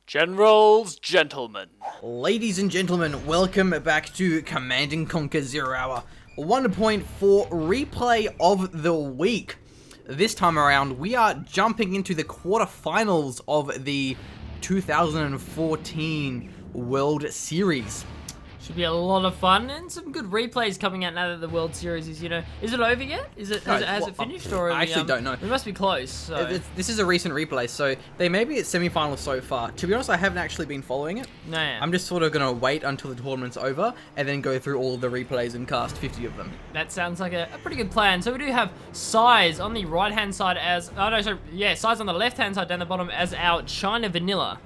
Gentlemen. Ladies and gentlemen, welcome back to Command & Conquer 0 Hour 1.4 replay of the week. This time around, we are jumping into the quarterfinals of the 2014 World Series. Should be a lot of fun and some good replays coming out now that the World Series is, is it over yet? Has it finished? Or I actually don't know. We must be close. So. This is a recent replay, so they may be at semi-finals so far. To be honest, I haven't actually been following it. No, yeah. I'm just sort of going to wait until the tournament's over and then go through all of the replays and cast 50 of them. That sounds like a pretty good plan. So we do have Size on the right-hand side as... Size on the left-hand side down the bottom as our China Vanilla.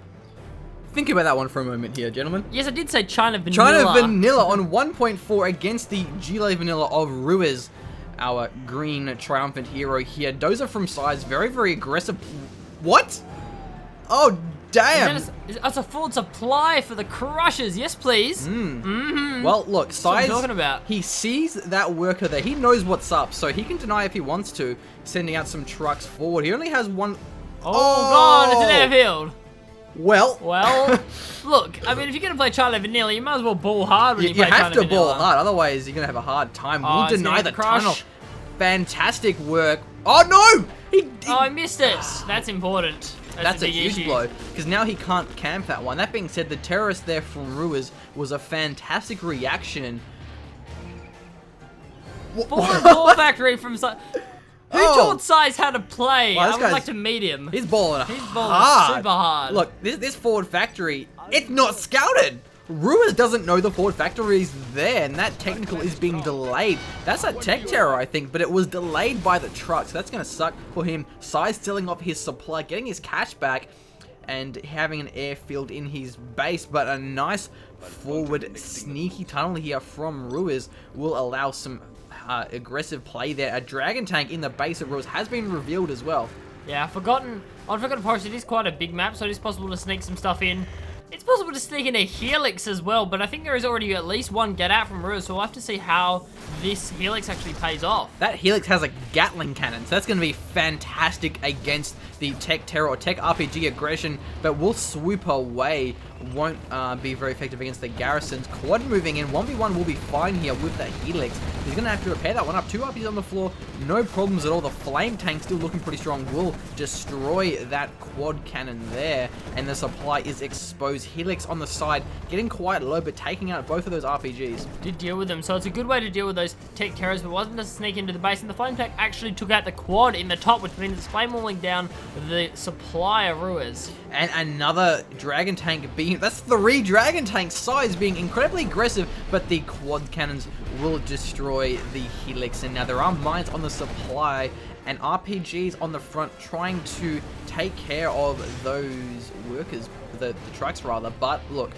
Think about that one for a moment here, gentlemen. Yes, I did say China Vanilla. China Vanilla on 1.4 against the GLA Vanilla of Ruiz, our green triumphant hero here. Dozer from Size, very, very aggressive. What? Oh, damn. That's a full supply for the Crushers. Yes, please. Well, look, Size, That's what I'm talking about. He sees that worker there. He knows what's up, so he can deny if he wants to, sending out some trucks forward. He only has one... Oh, God, it's an airfield. Well, look, I mean, if you're going to play China Vanilla, you might as well ball hard when you play China Vanilla. You have to ball hard, otherwise you're going to have a hard time. We'll deny the tunnel. Fantastic work. Oh, no! I missed it. That's important. That's a huge blow, because now he can't camp that one. That being said, the terrorist there from Ruiz was a fantastic reaction. Forward ball factory from... Who taught Size how to play? I would like to meet him. He's balling super hard. hard. Look, this forward factory, it's not scouted. Ruiz doesn't know the forward factory is there, and that technical is being delayed. That's a tech terror, I think, but it was delayed by the truck, so that's going to suck for him. Size selling off his supply, getting his cash back, and having an airfield in his base, but a nice forward sneaky tunnel here from Ruiz will allow some aggressive play there. A dragon tank in the base of Ruiz has been revealed as well. Yeah, I'd forgotten to post it is quite a big map, so it is possible to sneak some stuff in. It's possible to sneak in a Helix as well, but I think there is already at least one get out from Ruiz, so we'll have to see how this Helix actually pays off. That Helix has a Gatling cannon, so that's going to be fantastic against the Tech Terror or Tech RPG aggression, but will swoop away. Won't be very effective against the garrisons. Quad moving in, 1v1 will be fine here with the Helix. He's going to have to repair that one up. 2 RPs on the floor, no problems at all. The Flame Tank still looking pretty strong, will destroy that quad cannon there, and the supply is exposed. Helix on the side, getting quite low, but taking out both of those RPGs. Did deal with them, so it's a good way to deal with those Tech Terrors, but wasn't to sneak into the base, and the Flame Tank actually took out the quad in the top, which means it's flame walling down the supply of Ruiz. And another Dragon Tank being... That's 3 Dragon Tanks. Size being incredibly aggressive, but the quad cannons will destroy the Helix. And now there are mines on the supply and RPGs on the front trying to take care of those workers, the trucks rather. But look,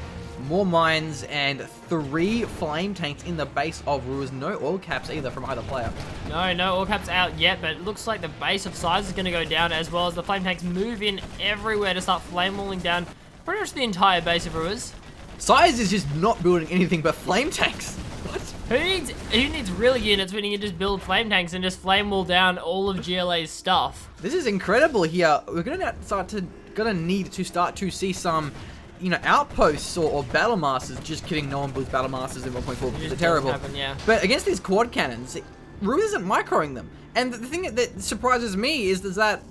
more mines and 3 flame tanks in the base of Ruiz. No oil caps either from either player. No oil caps out yet, but it looks like the base of Size is going to go down, as well as the flame tanks move in everywhere to start flame walling down pretty much the entire base of Ruiz. Size is just not building anything but flame tanks. What? Who needs real units when you can just build flame tanks and just flame wall down all of GLA's stuff? This is incredible here. We're gonna need to start to see some, outposts or battle masters. Just kidding, no one builds battle masters in 1.4 because they're terrible. Yeah. But against these quad cannons, Ruiz isn't microing them. And the thing that surprises me is that,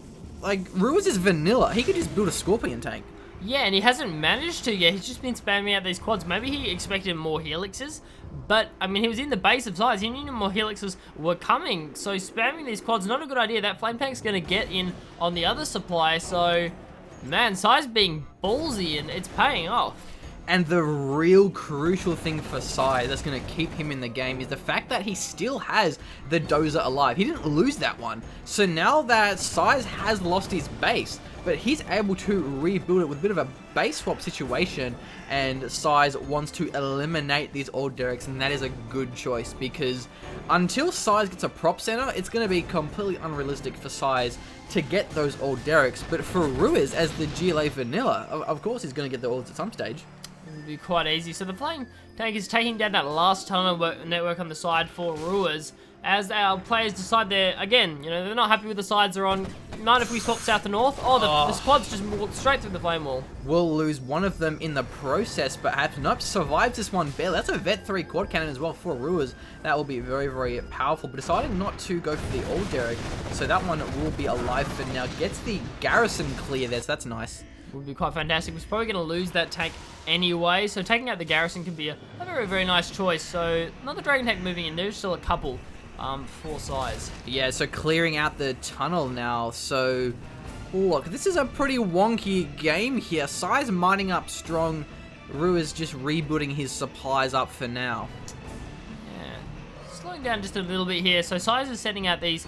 Ruiz is vanilla. He could just build a Scorpion tank. Yeah, and he hasn't managed to yet. He's just been spamming out these quads. Maybe he expected more Helixes, but, I mean, he was in the base of Size. He knew more Helixes were coming, so spamming these quads, not a good idea. That Flame Tank's going to get in on the other supply, so, man, Size being ballsy, and it's paying off. And the real crucial thing for Size that's going to keep him in the game is the fact that he still has the Dozer alive. He didn't lose that one. So now that Size has lost his base, but he's able to rebuild it with a bit of a base swap situation, and Size wants to eliminate these old derricks, and that is a good choice, because until Size gets a prop center, it's going to be completely unrealistic for Size to get those old derricks. But for Ruiz, as the GLA vanilla, of course he's going to get the olds at some stage. It'll be quite easy. So the flame tank is taking down that last tunnel network on the side for Ruiz. As our players decide they're not happy with the sides they're on. Mind if we swap south to north? Oh, the squads just walked straight through the flame wall. We'll lose one of them in the process, perhaps. Nope, survives this one barely. That's a Vet 3 quad cannon as well for Ruiz. That will be very, very powerful, but deciding not to go for the old Derek. So that one will be alive for now. Gets the garrison clear there, so that's nice. Would be quite fantastic. We're probably going to lose that tank anyway, so taking out the garrison can be a very, very nice choice. So another Dragon tank moving in. There's still a couple. For size. Yeah, so clearing out the tunnel now. So, look, this is a pretty wonky game here. Size mining up strong. Ruiz just rebooting his supplies up for now. Yeah, slowing down just a little bit here. So Size is setting out these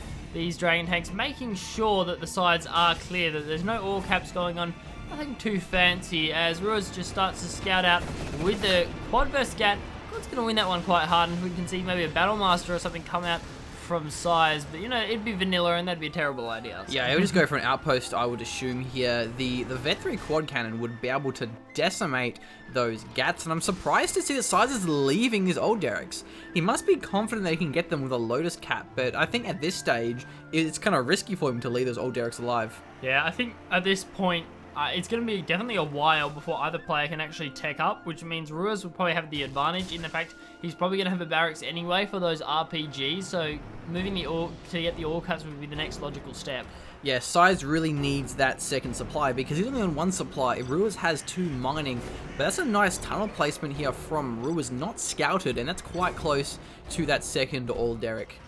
Dragon tanks, making sure that the sides are clear, that there's no ore caps going on. Nothing too fancy, as Ruiz just starts to scout out with the quad burst scat. It's going to win that one quite hard, and we can see maybe a Battle Master or something come out from Size, but it'd be vanilla, and that'd be a terrible idea. So. Yeah, it would just go for an outpost, I would assume here. The Vet 3 quad cannon would be able to decimate those gats, and I'm surprised to see that Size is leaving his old Derricks. He must be confident that he can get them with a Lotus Cap, but I think at this stage, it's kind of risky for him to leave those old Derricks alive. Yeah, I think at this point, it's going to be definitely a while before either player can actually tech up, which means Ruiz will probably have the advantage. In fact, he's probably going to have a barracks anyway for those RPGs, so moving the ore to get the ore cuts would be the next logical step. Yeah, Size really needs that second supply because he's only on one supply. Ruiz has 2 mining, but that's a nice tunnel placement here from Ruiz, not scouted, and that's quite close to that second old Derrick.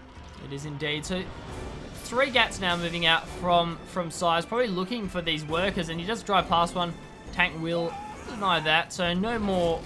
It is indeed. So 3 gats now moving out from Size, probably looking for these workers, and he does drive past one. Tank will deny that, so no more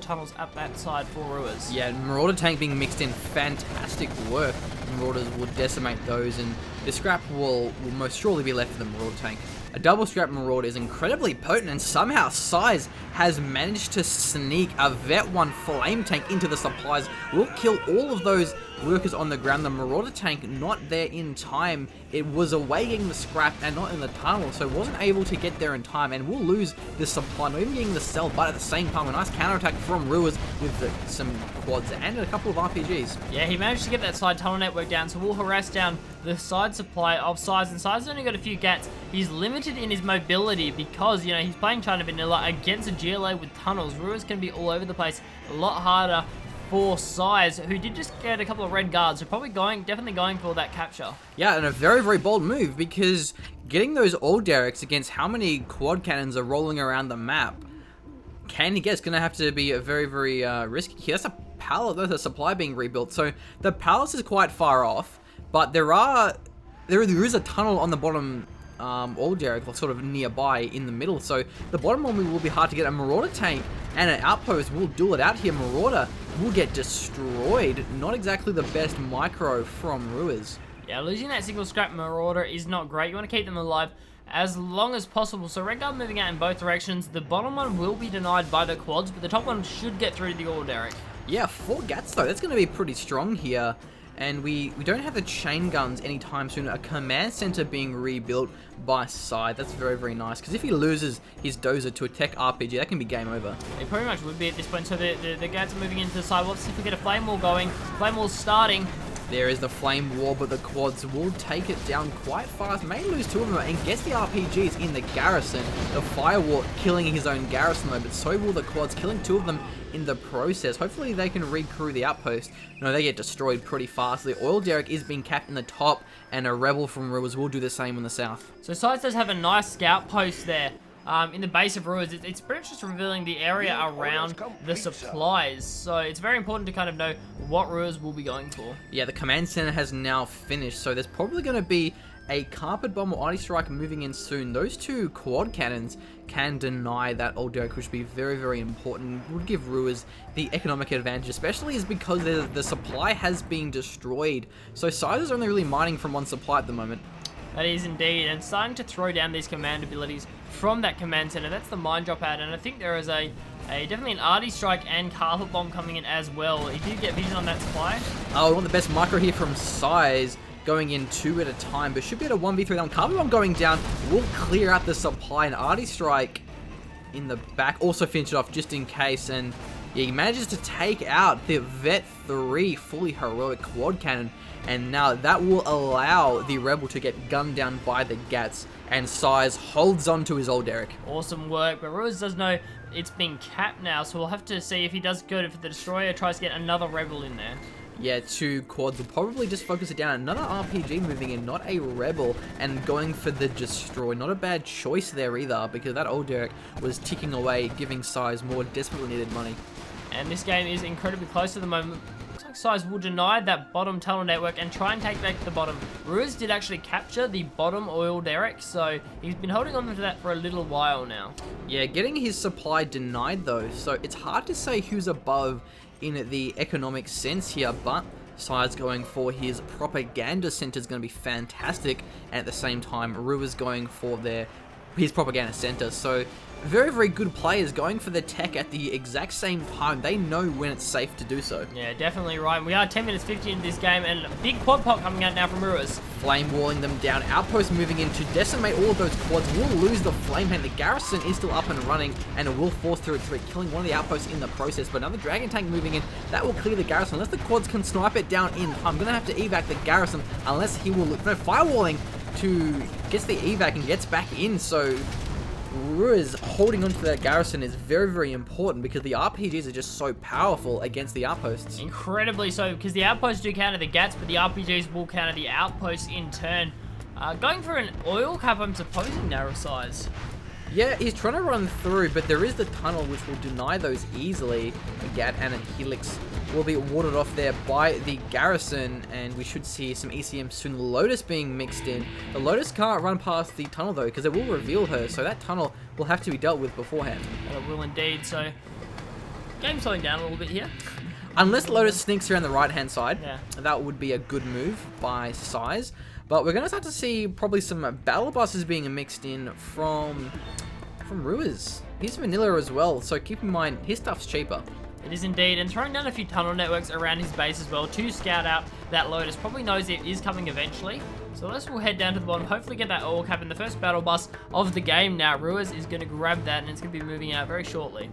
tunnels up that side for Ruiz. Yeah, Marauder tank being mixed in, fantastic work. Marauders will decimate those, and the scrap will most surely be left for the Marauder tank. A double scrap Marauder is incredibly potent, and somehow Size has managed to sneak a Vet 1 flame tank into the supplies. Will kill all of those workers on the ground. The Marauder tank not there in time. It was away getting the scrap and not in the tunnel, so wasn't able to get there in time, and will lose this supply, not even getting the cell, but at the same time a nice counterattack from Ruiz with some quads and a couple of RPGs. Yeah, he managed to get that side tunnel network down, so we'll harass down the side supply of Size, and Size has only got a few gats. He's limited in his mobility because, he's playing China Vanilla against a GLA with tunnels. Ruiz can be all over the place, a lot harder for Size, who did just get a couple of red guards, so probably definitely going for that capture. Yeah, and a very, very bold move, because getting those old Derricks against how many quad cannons are rolling around the map, can he get? It's going to have to be a very, very risky. That's a palace, there's a supply being rebuilt, so the palace is quite far off, but there is a tunnel on the bottom old Derrick, sort of nearby in the middle, so the bottom one will be hard to get. A Marauder tank and an outpost will duel it out here. Marauder will get destroyed. Not exactly the best micro from Ruiz. Yeah, losing that single scrap Marauder is not great. You want to keep them alive as long as possible. So Red Guard moving out in both directions. The bottom one will be denied by the quads, but the top one should get through to the old Derrick. Yeah, 4 gats though. That's going to be pretty strong here. And we don't have the chain guns anytime soon. A command center being rebuilt by Side. That's very, very nice. Because if he loses his dozer to a tech RPG, that can be game over. It pretty much would be at this point. So the gats are moving into the side. Let's see if we get a flame wall going. Flame wall's starting. There is the flame wall, but the quads will take it down quite fast. May lose 2 of them and gets the RPGs in the garrison. The firewall killing his own garrison though, but so will the quads, killing 2 of them in the process. Hopefully they can recrew the outpost. No, they get destroyed pretty fast. The oil derrick is being capped in the top, and a rebel from Ruiz will do the same on the south. So Sides does have a nice scout post there. In the base of Ruiz, it's pretty much just revealing the area around the supplies. So it's very important to kind of know what Ruiz will be going for. Yeah, the command center has now finished, so there's probably going to be a carpet bomb or arty strike moving in soon. Those 2 quad cannons can deny that old derrick, which would be very, very important. Would give Ruiz the economic advantage, especially is because the supply has been destroyed. So Sides is only really mining from 1 supply at the moment. That is indeed, and starting to throw down these command abilities from that command center. That's the mine drop out, and I think there is a definitely an arty strike and carpet bomb coming in as well. If you get vision on that supply. Oh, we want the best micro here from Size, going in 2 at a time, but should be at a 1v3 down. Carpet bomb going down will clear out the supply, and arty strike in the back. Also finish it off just in case, and yeah, he manages to take out the Vet 3 fully heroic quad cannon, and now that will allow the Rebel to get gunned down by the Gats, and Size holds on to his old Derek. Awesome work, but Ruiz does know it's been capped now, so we'll have to see if he does go for the Destroyer, tries to get another Rebel in there. Yeah, 2 quads will probably just focus it down. Another RPG moving in, not a Rebel, and going for the Destroy. Not a bad choice there either, because that old Derek was ticking away, giving Size more desperately needed money. And this game is incredibly close at the moment. Looks like Size will deny that bottom tunnel network and try and take back the bottom. Ruiz did actually capture the bottom oil Derek, so he's been holding on to that for a little while now. Yeah, getting his supply denied though, so it's hard to say who's above in the economic sense here, but Size going for his propaganda center is going to be fantastic, and at the same time Ruiz going for his propaganda center. So very, very good players going for the tech at the exact same time. They know when it's safe to do so. Yeah, definitely right. We are 10 minutes 50 into this game, and a big quad pop coming out now from Ruiz. Flame walling them down. Outpost moving in to decimate all of those quads. Will lose the flame hand. The garrison is still up and running, and it will force through it, killing one of the outposts in the process. But another dragon tank moving in. That will clear the garrison. Unless the quads can snipe it down in, I'm going to have to evac the garrison, unless he will look. No, firewalling to gets the evac and gets back in. So Ruiz holding onto that garrison is very, very important, because the RPGs are just so powerful against the outposts. Incredibly so, because the outposts do counter the Gats, but the RPGs will counter the outposts in turn. Going for an oil cap, I'm supposing, narrow Size. Yeah, he's trying to run through, but there is the tunnel which will deny those easily. A Gat and a Helix will be warded off there by the garrison, and we should see some ECM soon. Lotus being mixed in. The Lotus can't run past the tunnel though, because it will reveal her, so that tunnel will have to be dealt with beforehand. It will indeed, so game slowing down a little bit here. Unless Lotus sneaks around the right-hand side, yeah, that would be a good move by Size. But we're going to start to see probably some battle buses being mixed in from Ruiz. He's vanilla as well, so keep in mind, his stuff's cheaper. It is indeed, and throwing down a few tunnel networks around his base as well to scout out that Lotus. Probably knows it is coming eventually. So let's will head down to the bottom, hopefully get that oil cap in the first battle bus of the game now. Ruiz is going to grab that, and it's going to be moving out very shortly.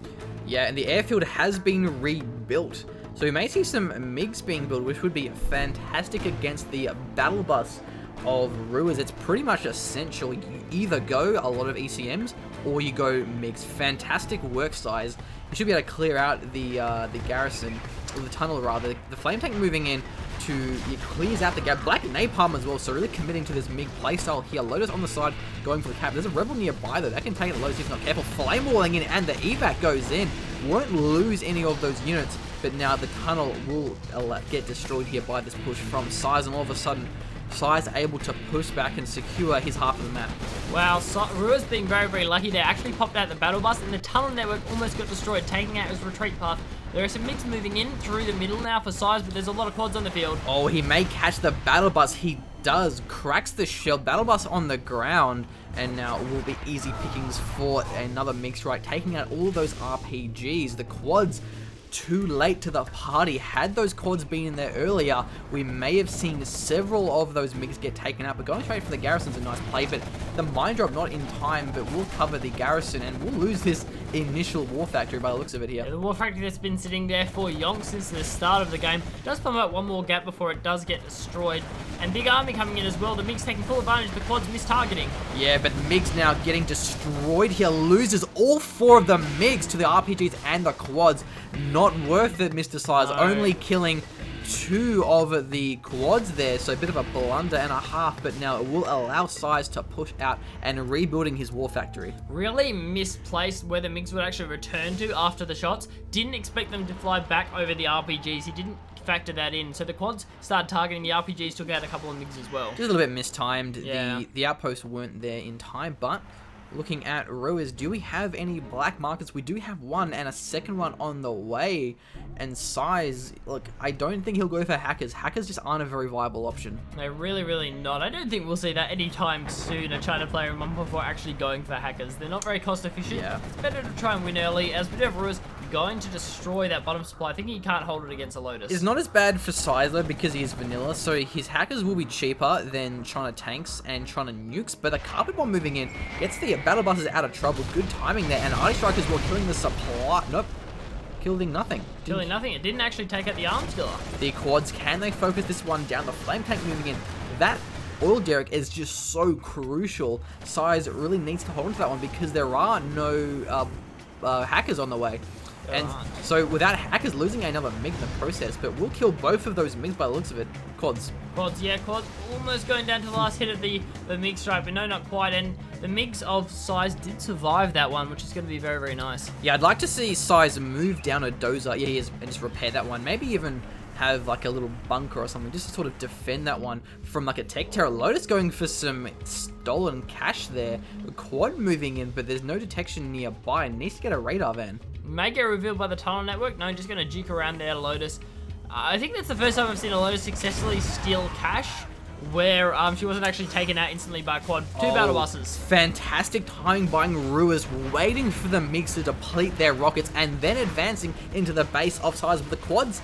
Yeah, and the airfield has been rebuilt. So we may see some MiGs being built, which would be fantastic against the battle bus of Ruiz. It's pretty much essential. You either go a lot of ECMs or you go MiGs. Fantastic work Size. You should be able to clear out the garrison, or the tunnel rather. The flame tank moving in it clears out the gap. Black Napalm as well, so really committing to this MiG playstyle here. Lotus on the side going for the cap. There's a Rebel nearby though. That can take the Lotus if not careful. Flame walling in, and the evac goes in. Won't lose any of those units, but now the tunnel will get destroyed here by this push from Size, and all of a sudden Size able to push back and secure his half of the map. Wow, Ruiz being very, very lucky there. Actually popped out the battle bus, and the tunnel network almost got destroyed, taking out his retreat path. There are some MiGs moving in through the middle now for Size, but there's a lot of quads on the field. Oh, he may catch the battle bus. He does. Cracks the shield. Battle bus on the ground, and now it will be easy pickings for another MiG strike, taking out all of those RPGs. The quads too late to the party. Had those quads been in there earlier, we may have seen several of those MiGs get taken out, but going straight for the garrison's a nice play, but the mine drop not in time, but we'll cover the garrison, and we'll lose this initial war factory by the looks of it here. Yeah, the war factory that's been sitting there for yonks since the start of the game does pump out one more gap before it does get destroyed, and big army coming in as well. The MiGs taking full advantage, the quads mistargeting. Yeah, but MiGs now getting destroyed here, loses all 4 of the MiGs to the RPGs and the quads. Not worth it, Mr. Size. No. Only killing 2 of the quads there, so a bit of a blunder and a half, but now it will allow Size to push out and rebuilding his war factory. Really misplaced where the MiGs would actually return to after the shots. Didn't expect them to fly back over the RPGs. He didn't factor that in, so the quads started targeting the RPGs, took out a couple of MiGs as well. Just a little bit mistimed. Yeah. The outposts weren't there in time, but looking at Ruiz, do we have any black markets? We do have one, and a second one on the way. And Size, look, I don't think he'll go for hackers. Hackers just aren't a very viable option. They're really, really not. I don't think we'll see that anytime soon, a China player in one before actually going for hackers. They're not very cost efficient. Yeah. It's better to try and win early, as we do have Ruiz going to destroy that bottom supply. I think he can't hold it against a Lotus. It's not as bad for Sizer because he is vanilla, so his hackers will be cheaper than China tanks and China nukes, but the carpet bomb moving in gets the battle buses out of trouble. Good timing there, and Arty Strikers were killing the supply. Nope. Killing nothing. Killing nothing. It didn't actually take out the arms killer. The quads, can they focus this one down? The flame tank moving in. That oil derrick is just so crucial. Size really needs to hold on to that one because there are no hackers on the way. And so without hackers, losing another MiG in the process, but we'll kill both of those MiGs by the looks of it. Quads. Quads, yeah, quads. Almost going down to the last hit of the MiG strike, but no, not quite. And the MiGs of Size did survive that one, which is going to be very, very nice. Yeah, I'd like to see Size move down a dozer. Yeah, he is, and just repair that one. Maybe even have like a little bunker or something just to sort of defend that one from like a tech terror. Lotus going for some stolen cash there. The quad moving in, but there's no detection nearby. Needs to get a radar van. May get revealed by the tunnel network. No, just going to juke around there, Lotus. I think that's the first time I've seen a Lotus successfully steal cash where she wasn't actually taken out instantly by quad. Two battle buses. Fantastic timing by Ruiz, waiting for the MiGs to deplete their rockets and then advancing into the base of Size with the quads.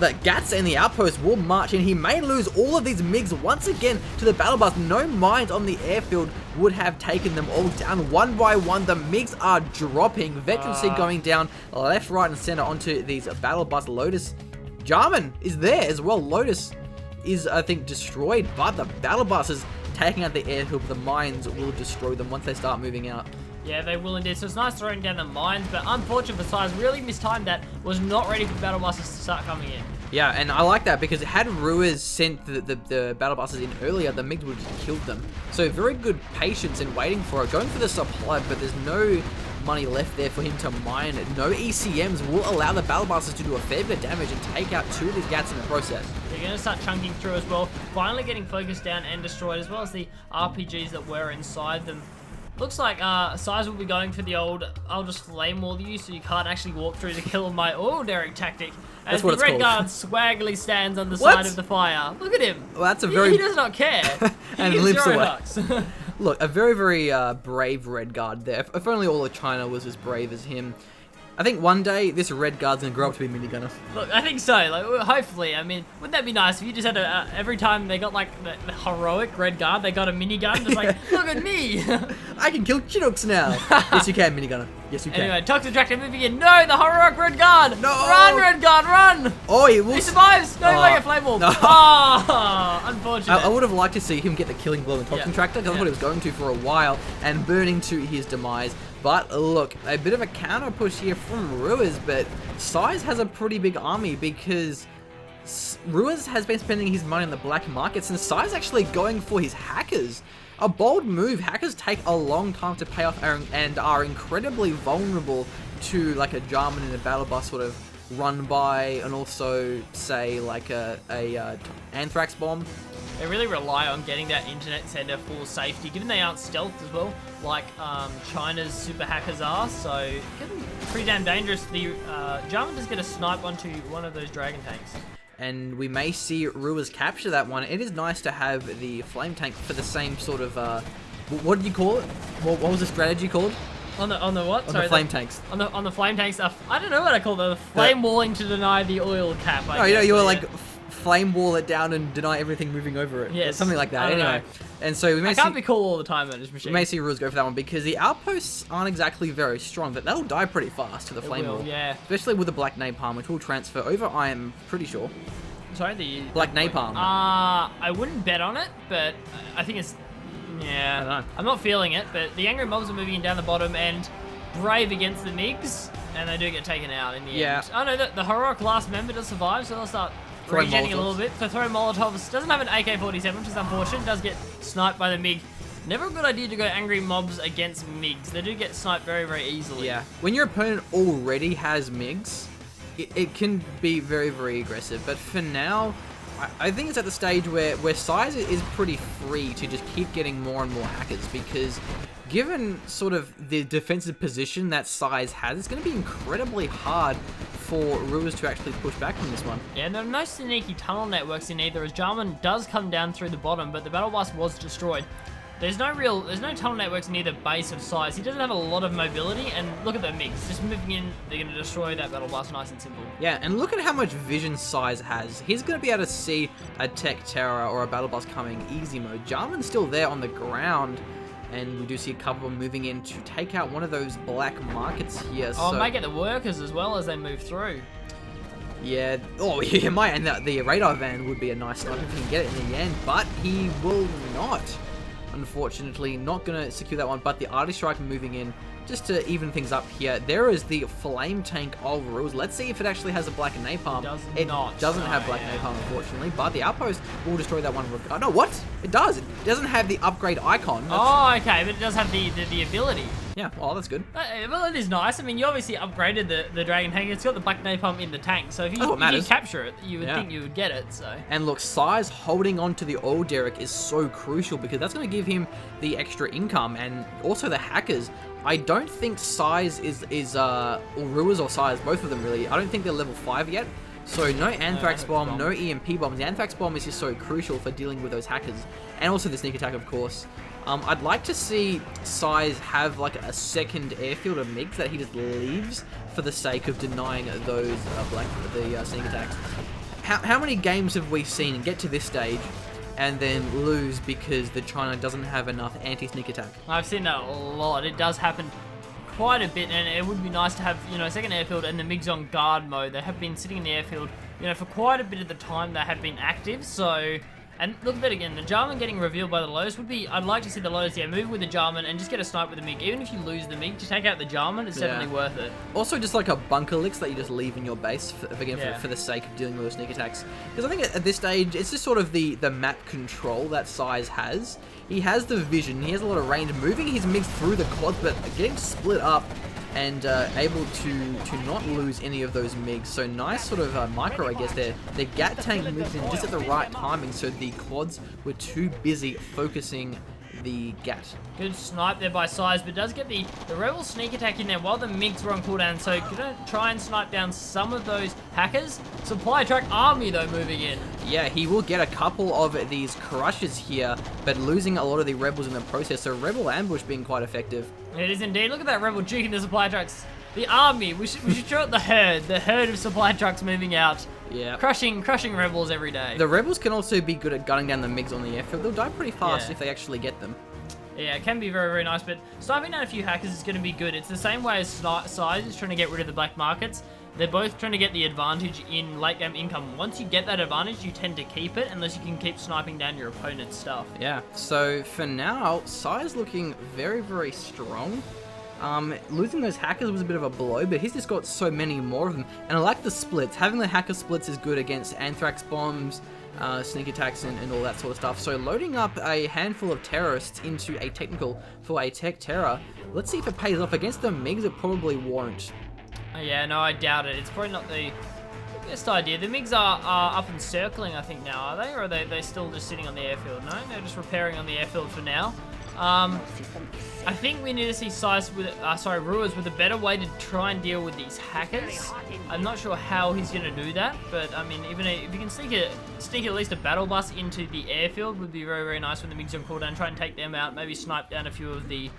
The Gats and the Outpost will march in. He may lose all of these MiGs once again to the battle bus. No mines on the airfield would have taken them all down one by one. The MiGs are dropping. Veteran C going down left, right, and center onto these battle bus. Lotus Jarman is there as well. Lotus is, I think, destroyed, but the battle bus is taking out the airfield. The mines will destroy them once they start moving out. Yeah, they will indeed. So it's nice throwing down the mines, but unfortunate for Size, really mistimed that. Was not ready for battle buses to start coming in. Yeah, and I like that because had Ruiz sent the battle buses in earlier, the MiGs would have killed them. So very good patience in waiting for it. Going for the supply, but there's no money left there for him to mine. No ECMs will allow the battle buses to do a fair bit of damage and take out two of these Gats in the process. They're going to start chunking through as well. Finally getting focused down and destroyed, as well as the RPGs that were inside them. Looks like Size will be going for the old, I'll just flame wall you so you can't actually walk through to kill my oil derrick tactic. As the Red Guard swaggily stands on the side of the fire. Look at him. Well, that's a very... He does not care. And limps away. Look, a very, very brave Red Guard there. If only all of China was as brave as him. I think one day this Red Guard's gonna grow up to be a minigunner. Look, I think so. Like, hopefully. I mean, wouldn't that be nice if you just had every time they got like the heroic Red Guard, they got a minigun, just like, look at me. I can kill Chinooks now. Yes, you can, minigunner. Yes, you can. Anyway, Toxic Tractor moving in. No, the heroic Red Guard. No. Run, Red Guard, run. Oh, he will. He survives. No, he might get flame wall. No. Oh, unfortunate. I would have liked to see him get the killing blow in Toxic Tractor because that's what he was going to for a while and burning to his demise. But look, a bit of a counter push here from Ruiz, but Size has a pretty big army because Ruiz has been spending his money on the black markets and Size actually going for his hackers. A bold move. Hackers take a long time to pay off and are incredibly vulnerable to like a Jarman in a battle bus sort of run by, and also say like a anthrax bomb. They really rely on getting that internet center for safety, given they aren't stealth as well, like China's super hackers are, so it can be pretty damn dangerous. The Jarman does get a snipe onto one of those dragon tanks. And we may see Ruiz capture that one. It is nice to have the flame tank for the same sort of, what did you call it? What was the strategy called? On the what? On the flame tanks. On the flame tank stuff. I don't know what I call the flame walling to deny the oil cap. No, you were like flame wall it down and deny everything moving over it. Yes. Something like that. Anyway. And so we may I can't be cool all the time on this machine. We may see Ruiz go for that one because the outposts aren't exactly very strong, but that'll die pretty fast to the flame wall. Yeah. Especially with the black napalm, which will transfer over, I am pretty sure. Sorry, the black napalm. I wouldn't bet on it, but I think it's I don't know. I'm not feeling it, but the angry mobs are moving in down the bottom and brave against the MiGs, and they do get taken out in the end. Oh no, the heroic last member does survive, so they'll start regenning a little bit. So throw Molotovs. Doesn't have an AK-47, which is unfortunate. Does get sniped by the MiG. Never a good idea to go angry mobs against MiGs. They do get sniped very, very easily. Yeah. When your opponent already has MiGs, it can be very, very aggressive. But for now, I think it's at the stage where Size is pretty free to just keep getting more and more hackers, because given sort of the defensive position that Size has, it's going to be incredibly hard for Ruiz to actually push back from this one. Yeah, and there are no sneaky tunnel networks in either, as Jarman does come down through the bottom, but the battle bus was destroyed. There's no tunnel networks near the base of Size. He doesn't have a lot of mobility, and look at the mix. Just moving in, they're going to destroy that Battle Blast nice and simple. Yeah, and look at how much vision Size has. He's going to be able to see a Tech Terror or a Battle Blast coming easy mode. Jarman's still there on the ground, and we do see a couple of them moving in to take out one of those black markets here. Oh, make it the workers as well as they move through. Yeah, oh, he might, and the radar van would be a nice snipe if he can get it in the end, but he will not. Unfortunately, not going to secure that one, but the Artist Strike moving in just to even things up here. There is the Flame Tank of Ruiz. Let's see if it actually has a Black Napalm. It doesn't have Black Napalm, unfortunately, but the Outpost will destroy that one. Oh, no, what? It does. It doesn't have the upgrade icon. Oh, okay, but it does have the ability. Yeah, well, that's good. Well, it is nice. I mean, you obviously upgraded the Dragon Tank. It's got the Black Napalm in the tank, so if you capture it, you would think you would get it. So. And look, Size holding on to the oil derrick is so crucial because that's going to give him the extra income and also the hackers. I don't think Size or Ruiz or Size, both of them really, I don't think they're level 5 yet. So no Anthrax Bomb, no EMP bombs. The Anthrax Bomb is just so crucial for dealing with those hackers. And also the Sneak Attack, of course. I'd like to see Size have like a second airfield of MiGs that he just leaves for the sake of denying those sneak attacks. How many games have we seen get to this stage and then lose because the China doesn't have enough anti-sneak attack? I've seen that a lot. It does happen quite a bit, and it would be nice to have, you know, a second airfield and the MiGs on guard mode. They have been sitting in the airfield, you know, for quite a bit of the time they have been active, so... And look at that again, the Jarman getting revealed by the Lotus would be, I'd like to see the Lotus, move with the Jarman and just get a snipe with the MiG. Even if you lose the MiG, to take out the Jarman, it's definitely worth it. Also just like a bunker licks that you just leave in your base, for the sake of dealing with those sneak attacks. Because I think at this stage, it's just sort of the map control that Size has. He has the vision, he has a lot of range, moving his MiGs through the quads, but getting split up and able to not lose any of those MiGs. So nice sort of micro, I guess, there. The GAT tank moved in just at the right timing, so the quads were too busy focusing the GAT. Good snipe there by Size, but does get the Rebel sneak attack in there while the MiGs were on cooldown, so gonna try and snipe down some of those hackers. Supply truck army, though, moving in. Yeah, he will get a couple of these crushes here, but losing a lot of the Rebels in the process, so Rebel ambush being quite effective. It is indeed. Look at that Rebel juking the supply trucks. The army, we should show it the herd of supply trucks moving out. Yeah. Crushing Rebels every day. The Rebels can also be good at gunning down the MiGs on the airfield. They'll die pretty fast if they actually get them. Yeah, it can be very, very nice, but sniping down a few hackers is going to be good. It's the same way as Size is trying to get rid of the black markets. They're both trying to get the advantage in late game income. Once you get that advantage, you tend to keep it unless you can keep sniping down your opponent's stuff. Yeah, so for now, Size looking very, very strong. Losing those hackers was a bit of a blow, but he's just got so many more of them. And I like the splits. Having the hacker splits is good against Anthrax bombs, sneak attacks, and all that sort of stuff. So loading up a handful of terrorists into a technical for a tech terror. Let's see if it pays off. Against the MiGs, it probably won't. Yeah, no, I doubt it. It's probably not the best idea. The MiGs are up and circling, I think, now, are they? Or are they still just sitting on the airfield? No, they're just repairing on the airfield for now. I think we need to see Size with, Ruiz with a better way to try and deal with these hackers. I'm not sure how he's going to do that, but I mean, even if you can sneak at least a battle bus into the airfield would be very, very nice when the MiGs on cooldown. Try and take them out, maybe snipe down a few of the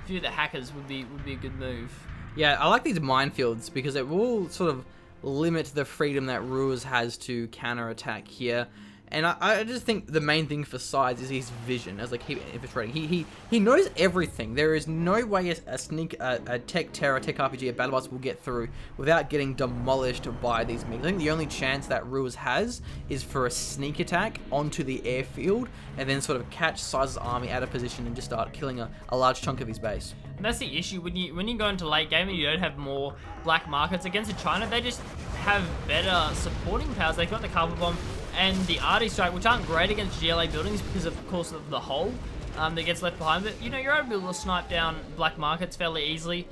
hackers would be a good move. Yeah, I like these minefields because it will sort of limit the freedom that Ruiz has to counterattack here. And I just think the main thing for Size is his vision as like infiltrating. He knows everything. There is no way a tech terror, tech RPG, a battle boss will get through without getting demolished by these MiGs. I think the only chance that Ruiz has is for a sneak attack onto the airfield and then sort of catch Size's army out of position and just start killing a large chunk of his base. And that's the issue when you go into late game and you don't have more black markets against the China. They just have better supporting powers. They've got the carpet bomb and the Arty Strike, which aren't great against GLA buildings because of course of the hole that gets left behind. But you know, you're able to snipe down black markets fairly easily.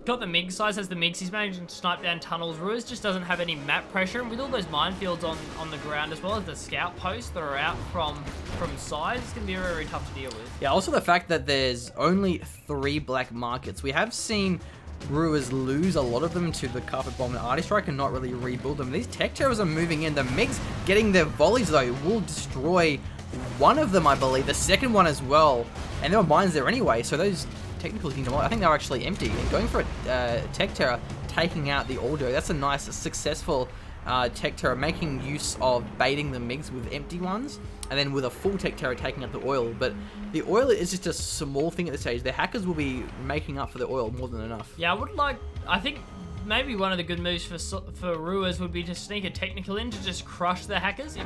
Got the MiG, Size has the MiGs, he's managing to snipe down tunnels. Ruiz just doesn't have any map pressure, and with all those minefields on the ground as well as the scout posts that are out from Size, it's going to be very, very tough to deal with. Yeah, also the fact that there's only 3 black markets. We have seen Ruiz lose a lot of them to the carpet bomb and Arty Strike and not really rebuild them. These tech terrors are moving in. The MiGs getting their volleys though will destroy one of them, I believe. The second one as well. And there were mines there anyway, so those technicals being demolished, I think they were actually empty. And going for a Tech Terror, taking out the auto, that's a nice, successful Tech Terror, making use of baiting the MiGs with empty ones, and then with a full Tech Terror taking out the oil. But the oil is just a small thing at this stage. The hackers will be making up for the oil more than enough. Yeah, I think maybe one of the good moves for Ruiz would be to sneak a technical in to just crush the hackers if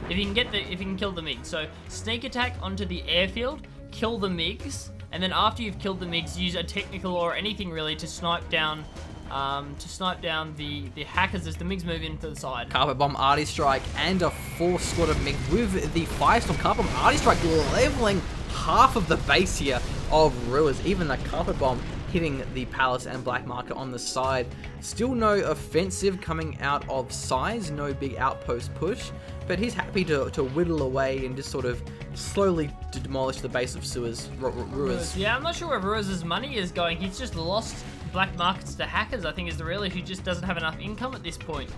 he can kill the MiGs. So sneak attack onto the airfield, kill the MiGs, and then after you've killed the MiGs, use a technical or anything really to snipe down the hackers as the MiGs move into the side. Carpet Bomb, Arty Strike, and a 4 squad of MiG with the Firestorm. Carpet Bomb, Arty Strike leveling half of the base here of Ruiz. Even the Carpet Bomb hitting the Palace and Black Market on the side. Still no offensive coming out of Size, no big outpost push, but he's happy to whittle away and just sort of slowly demolish the base of Ruiz. Yeah, I'm not sure where Ruiz's money is going. He's just lost Black Markets to hackers, I think, is the real issue. Just doesn't have enough income at this point.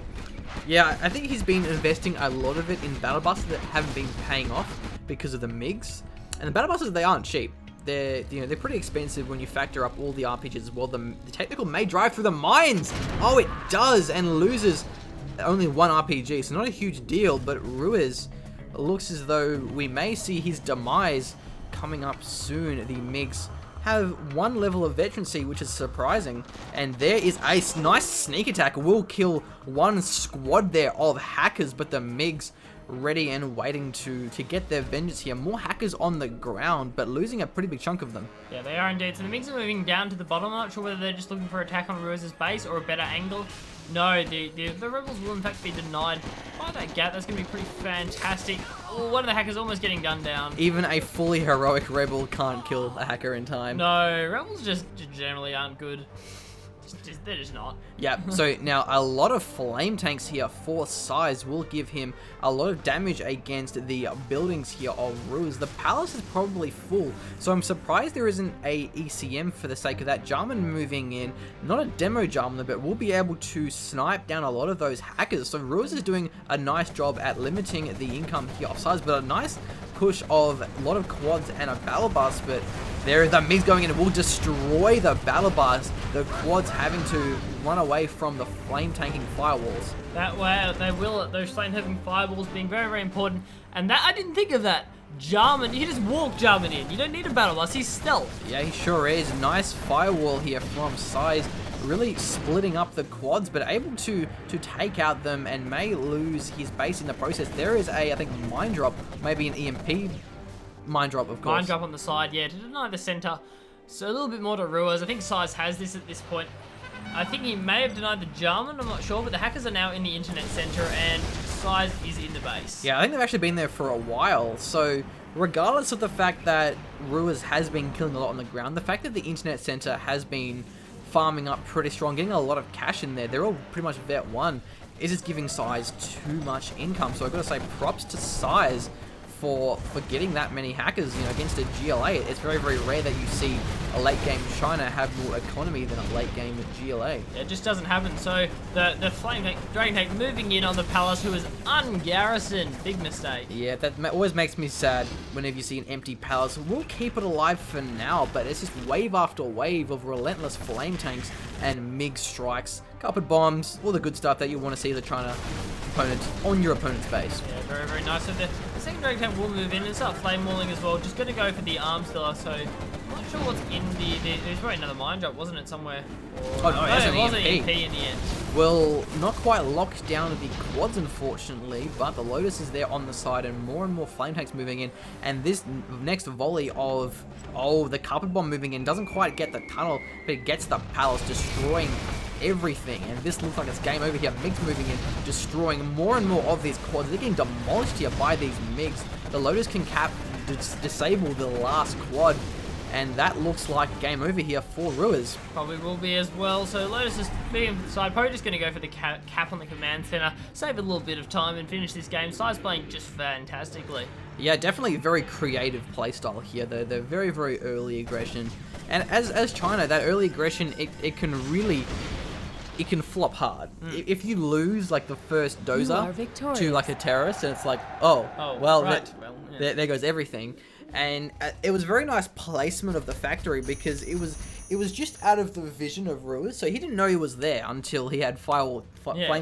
Yeah, I think he's been investing a lot of it in battle buses that haven't been paying off because of the MiGs. And the battle buses, they aren't cheap. They're pretty expensive when you factor up all the RPGs as well. The technical may drive through the mines. Oh, it does, and loses only 1 RPG, so not a huge deal. But Ruiz looks as though we may see his demise coming up soon. The MiGs have 1 level of veterancy, which is surprising. And there is a nice sneak attack. Will kill 1 squad there of hackers, but the MiGs ready and waiting to get their vengeance here. More hackers on the ground, but losing a pretty big chunk of them. Yeah, they are indeed. So the MiGs are moving down to the bottom. I'm not sure whether they're just looking for attack on Ruiz's base or a better angle. No, the rebels will in fact be denied by that gap. That's going to be pretty fantastic. Oh, one of the hackers almost getting gunned down. Even a fully heroic rebel can't kill a hacker in time. No, rebels just generally aren't good. They're just not. Yeah, so now a lot of flame tanks here for Size will give him a lot of damage against the buildings here of Ruiz. The palace is probably full, so I'm surprised there isn't a ECM for the sake of that. Jarman moving in, not a demo Jarman, but we'll be able to snipe down a lot of those hackers. So Ruiz is doing a nice job at limiting the income here of Size, but a nice push of a lot of quads and a battle bus, but there the MiGs going in and will destroy the battle bus. The quads having to run away from the flame tanking firewalls. That way they will, those flame tanking firewalls being very, very important. And that I didn't think of that. Jarman, you just walk Jarman in. You don't need a battle bus, he's stealth. Yeah, he sure is. Nice firewall here from Size, really splitting up the quads, but able to take out them and may lose his base in the process. There is a, I think, mine drop, maybe an EMP mine drop, of course. Mine drop on the side, yeah, to deny the center. So a little bit more to Ruiz. I think Size has this at this point. I think he may have denied the Jarman, I'm not sure, but the hackers are now in the internet center and Size is in the base. Yeah, I think they've actually been there for a while, so regardless of the fact that Ruiz has been killing a lot on the ground, the fact that the internet center has been farming up pretty strong, getting a lot of cash in there, they're all pretty much vet 1, is just giving Size too much income. So I've got to say props to Size for getting that many hackers, against a GLA. It's very, very rare that you see a late game China have more economy than a late game GLA. It just doesn't happen. So the flame tank, dragon tank moving in on the palace, who is ungarrisoned. Big mistake. Yeah, that always makes me sad whenever you see an empty palace. We'll keep it alive for now, but it's just wave after wave of relentless flame tanks and MiG strikes, carpet bombs, all the good stuff that you want to see the China opponent on your opponent's base. Yeah, very, very nice. So the second dragon tank will move in and start flame walling as well. Just going to go for the arms dealer. So I'm not sure what's in there's probably another mine drop, wasn't it, somewhere? Oh, no, it was an EMP in the end. Well, not quite locked down the quads, unfortunately, but the Lotus is there on the side and more flame tanks moving in. And this next volley of, the carpet bomb moving in doesn't quite get the tunnel, but it gets the palace, destroying everything. And this looks like it's game over here. MiGs moving in, destroying more and more of these quads. They're getting demolished here by these MiGs. The Lotus can disable the last quad, and that looks like game over here for Ruiz. Probably will be as well. So Lotus is being side, probably just going to go for the cap on the command center, save a little bit of time and finish this game. Size playing just fantastically. Yeah, definitely very creative playstyle here. They're very, very early aggression. And as China, that early aggression, it can really, it can flop hard. If you lose like the first dozer to like a terrorist, and it's like, well, right. there goes everything. And it was very nice placement of the factory because it was just out of the vision of Ruiz, so he didn't know he was there until he had flame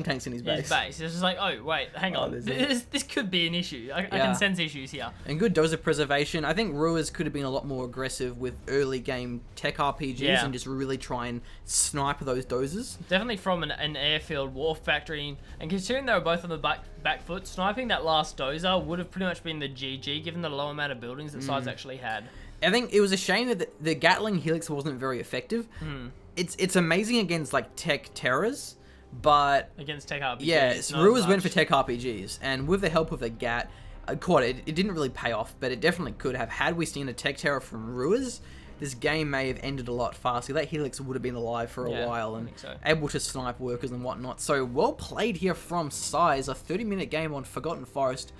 tanks in his base. It's just like, oh wait, hang on, this could be an issue. I can sense issues here. And good dozer preservation. I think Ruiz could have been a lot more aggressive with early game tech RPGs and just really try and snipe those dozers. Definitely from an airfield war factory, and considering they were both on the back foot, sniping that last dozer would have pretty much been the GG given the low amount of buildings that sides actually had. I think it was a shame that the Gatling Helix wasn't very effective. It's amazing against like tech terrors, but against tech RPGs, yeah, Ruiz went for tech RPGs, and with the help of the Gat, it didn't really pay off, but it definitely could have. Had we seen a tech terror from Ruiz, this game may have ended a lot faster. That Helix would have been alive for a while and able to snipe workers and whatnot. So well played here from Size, a 30-minute game on Forgotten Forest.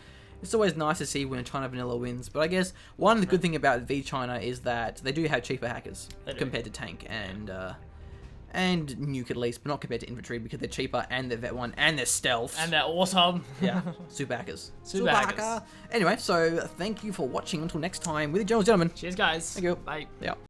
It's always nice to see when China Vanilla wins, but I guess one of the good thing about V China is that they do have cheaper hackers compared to Tank and Nuke at least, but not compared to Infantry because they're cheaper and they're Vet 1 and they're stealth. And they're awesome. Yeah, super hackers. Super hackers. Anyway, so thank you for watching. Until next time, with the Generals Gentlemen. Cheers, guys. Thank you. Bye. Yeah.